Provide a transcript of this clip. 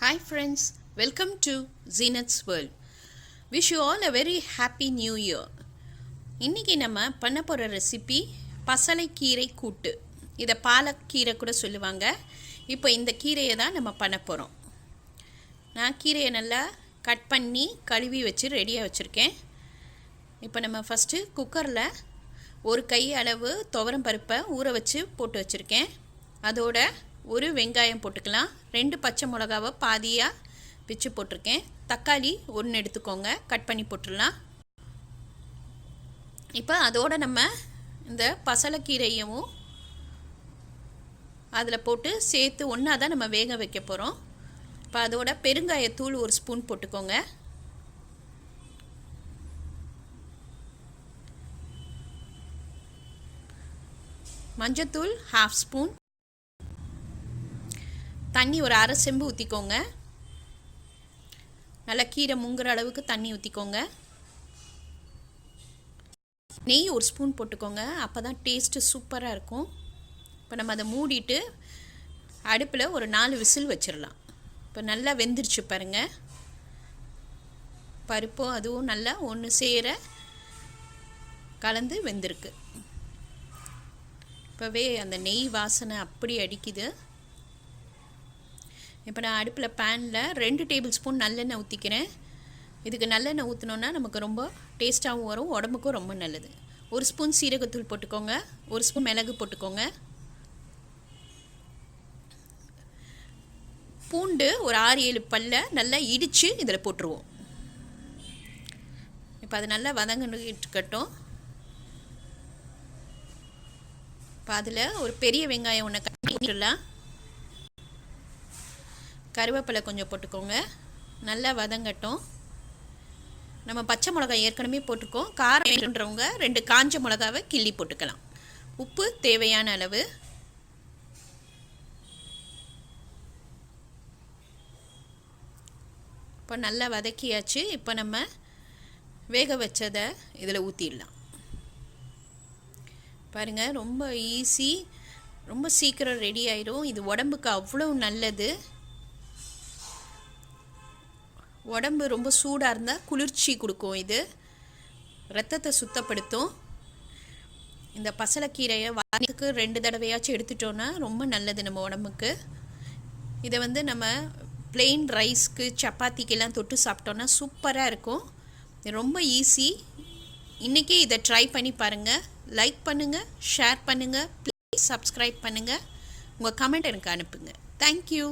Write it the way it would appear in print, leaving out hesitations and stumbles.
Hi friends, welcome to Zeenath's world. Wish you all a very happy new year. இன்னைக்கு நம்ம பண்ண போகிற recipe பசலை கீரை கூட்டு. இதை பாலக் கீரை கூட சொல்லுவாங்க. இப்போ இந்த கீரையை தான் நம்ம பண்ண போகிறோம். நான் கீரையை நல்லா கட் பண்ணி கழுவி வச்சு ரெடியாக வச்சுருக்கேன். இப்போ நம்ம ஃபஸ்ட்டு குக்கரில் ஒரு கை அளவு துவரம் பருப்பை ஊற வச்சு போட்டு வச்சுருக்கேன். அதோட ஒரு வெங்காயம் போட்டுக்கலாம். 2 பச்சை மிளகாவை பாதியாக பிச்சு போட்டிருக்கேன். தக்காளி 1 எடுத்துக்கோங்க, கட் பண்ணி போட்டுடலாம். இப்போ அதோடு நம்ம இந்த பசலைக்கீரையும் அதில் போட்டு சேர்த்து ஒன்றா தான் நம்ம வேக வைக்க போகிறோம். இப்போ அதோட பெருங்காயத்தூள் 1 ஸ்பூன் போட்டுக்கோங்க. மஞ்சத்தூள் 1/2 ஸ்பூன். தண்ணி ஒரு அரை செம்பு ஊற்றிக்கோங்க. நல்லா கீரை முங்குற அளவுக்கு தண்ணி ஊற்றிக்கோங்க. நெய் 1 ஸ்பூன் போட்டுக்கோங்க, அப்போ தான் டேஸ்ட்டு சூப்பராக இருக்கும். இப்போ நம்ம அதை மூடிட்டு அடுப்பில் ஒரு 4 விசில் வச்சிடலாம். இப்போ நல்லா வெந்துருச்சு பாருங்கள். பருப்பும் அதுவும் நல்லா ஒன்று சேர கலந்து வெந்திருக்கு. இப்போவே அந்த நெய் வாசனை அப்படி அடிக்குது. இப்போ நான் அடுப்பில் பேனில் 2 டேபிள் ஸ்பூன் நல்லெண்ணெய் ஊற்றிக்கிறேன். இதுக்கு நல்லெண்ணெய் ஊற்றினோன்னா நமக்கு ரொம்ப டேஸ்ட்டாகவும் வரும், உடம்புக்கும் ரொம்ப நல்லது. 1 ஸ்பூன் சீரகத்தூள் போட்டுக்கோங்க, 1 ஸ்பூன் மிளகு போட்டுக்கோங்க. பூண்டு ஒரு 6-7 பல்லை நல்லா இடித்து இதில் போட்டுருவோம். இப்போ அது நல்லா வதங்கிட்டுக்கட்டும். இப்போ அதில் ஒரு பெரிய வெங்காயம் ஒன்று கட் பண்ணிடலாம். கருவேப்பிலை கொஞ்சம் போட்டுக்கோங்க, நல்லா வதங்கட்டும். நம்ம பச்சை மிளகாய் ஏற்கனவே போட்டுக்கோம். காரம் வேணுன்றவங்க 2 காஞ்ச மிளகாவை கிள்ளி போட்டுக்கலாம். உப்பு தேவையான அளவு. இப்போ நல்லா வதக்கியாச்சு. இப்போ நம்ம வேக வச்சதை இதில் ஊற்றிடலாம். பாருங்கள், ரொம்ப ஈஸி, ரொம்ப சீக்கிரம் ரெடி ஆயிடும். இது உடம்புக்கு அவ்வளோ நல்லது. உடம்பு ரொம்ப சூடாக இருந்தால் குளிர்ச்சி கொடுக்கும். இது ரத்தத்தை சுத்தப்படுத்தும். இந்த பசலைக்கீரையை வாரத்துக்கு 2 தடவையாச்சும் எடுத்துட்டோன்னா ரொம்ப நல்லது நம்ம உடம்புக்கு. இதை நம்ம பிளெயின் ரைஸ்க்கு சப்பாத்திக்கெல்லாம் தொட்டு சாப்பிட்டோன்னா சூப்பராக இருக்கும். இது ரொம்ப ஈஸி. இன்றைக்கி இதை ட்ரை பண்ணி பாருங்கள். லைக் பண்ணுங்கள், ஷேர் பண்ணுங்கள், ப்ளீஸ் சப்ஸ்கிரைப் பண்ணுங்கள். உங்கள் கமெண்ட் எனக்கு அனுப்புங்க. தேங்க்யூ.